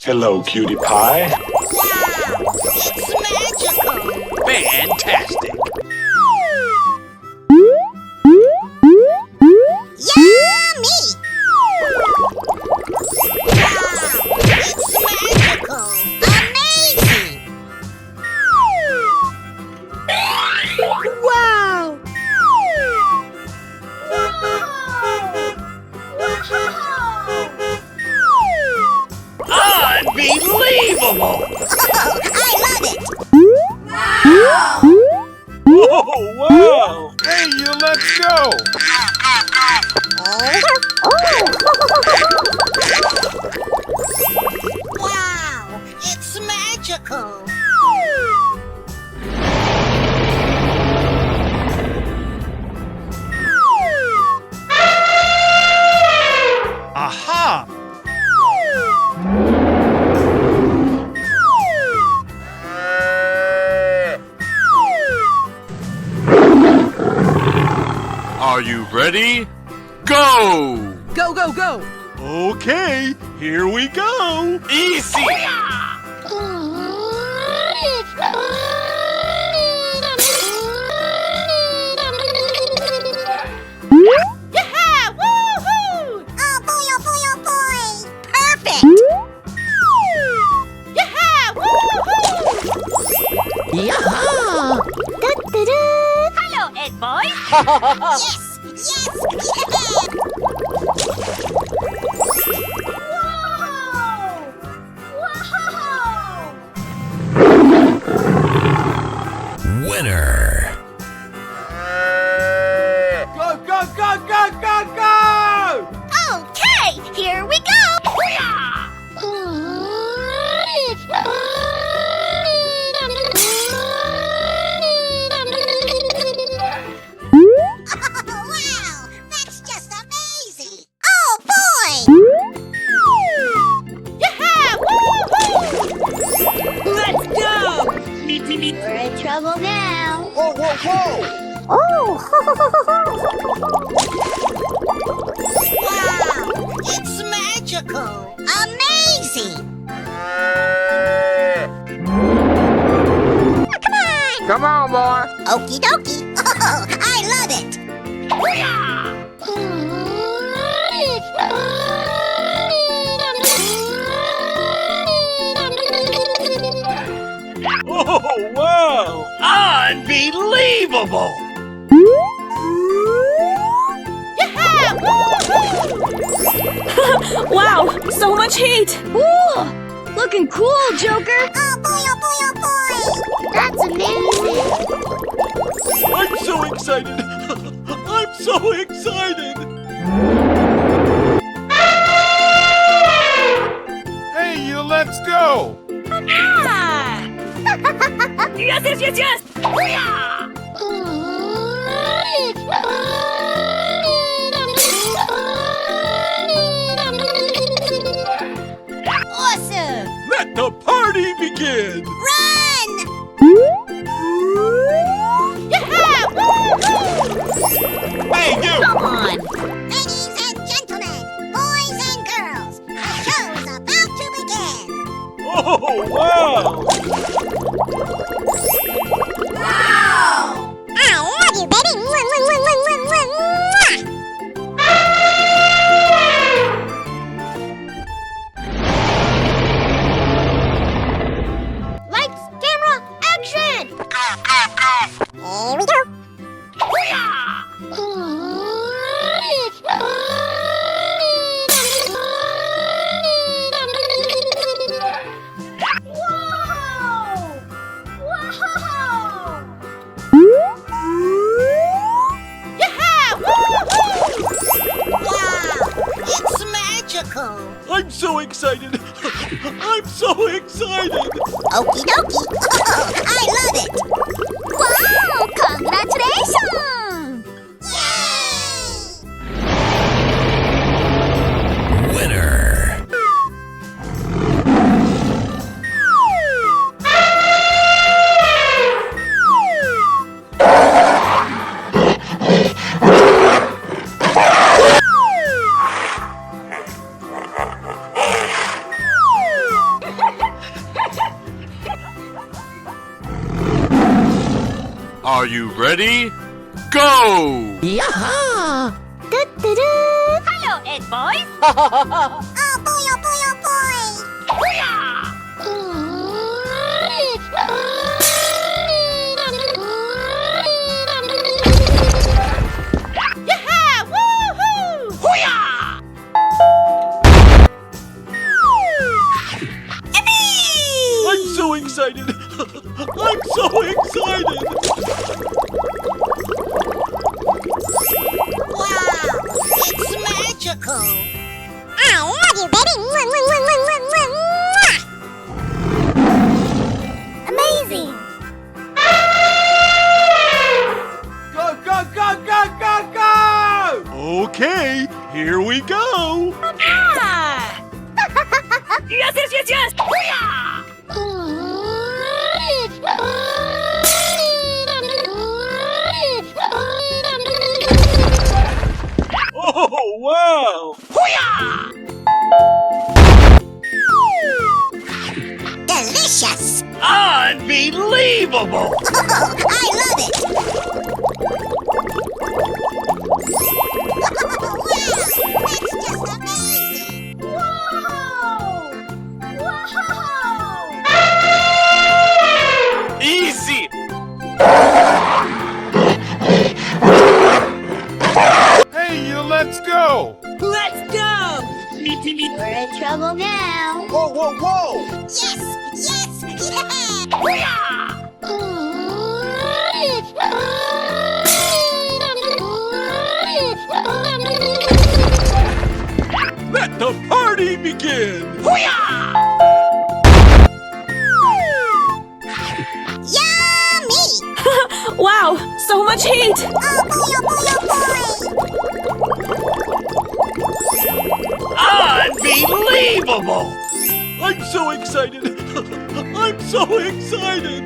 Hello, cutie pie. Wow! It's magical! Fantastic! Yummy! Wow! It's magical! Amazing! Wow! Unbelievable! Oh, I love it! Oh, wow! Hey, you, let's go! Wow! It's magical! Aha! Are you ready? Go! Go, go, go! Okay, here we go! Easy! Yeah! Woohoo! Oh boy, oh boy, oh boy! Perfect! Yeah! Woohoo! Yaha! Hello, Ed boy! Yes! Yes! Yeah! Whoa! Whoa! Winner! Go, go, go, go, go, go! Okay, here we go! Wow, that's just amazing! Oh boy! Yeah! Woohoo! Let's go! We're in trouble now. Whoa, whoa, whoa! Oh! Wow! It's magical! Amazing! Come on, boy! Okie dokie! Oh, I love it! Oh, wow! Unbelievable! Yeah! Wow, so much heat! Ooh, looking cool, Joker! Oh boy, oh boy, oh boy! That's amazing! I'm so excited! I'm so excited! Hey, you, let's go! Ah! Yes, yes, yes, yes! Awesome! Let the party begin! Run! Yeah! Hey, you! Come on! Ladies and gentlemen, boys and girls, the show's about to begin! Oh, wow! I love you, baby! Lights, camera, action! Here we go! Whoa! Whoa! Yeah! Woohoo! Wow! It's magical! I'm so excited! I'm so excited! Okie dokie! Oh, I love it! Wow! Congratulations! Yay! Winner! Are you ready? Go! Hello, Ed boys. Oh boy, oh boy, oh boy. Yeah! Woohoo! Yippee! I'm so excited. I'm so excited. Wow, it's magical. I love you, baby. Amazing. Go, go, go, go, go, go! Okay, here we go. Ah! Yes, yes, yes, yes! Oh, wow. Delicious. Unbelievable! I love it. Wow, that's just amazing. Whoa! Whoa! Easy! Hey, you, let's go! Let's go! We're in trouble now. Whoa, whoa, whoa! Yes! Yes! Let the party begin. Yummy! Wow, so much heat! Oh boy, oh boy, oh boy! Unbelievable! I'm so excited. I'm so excited.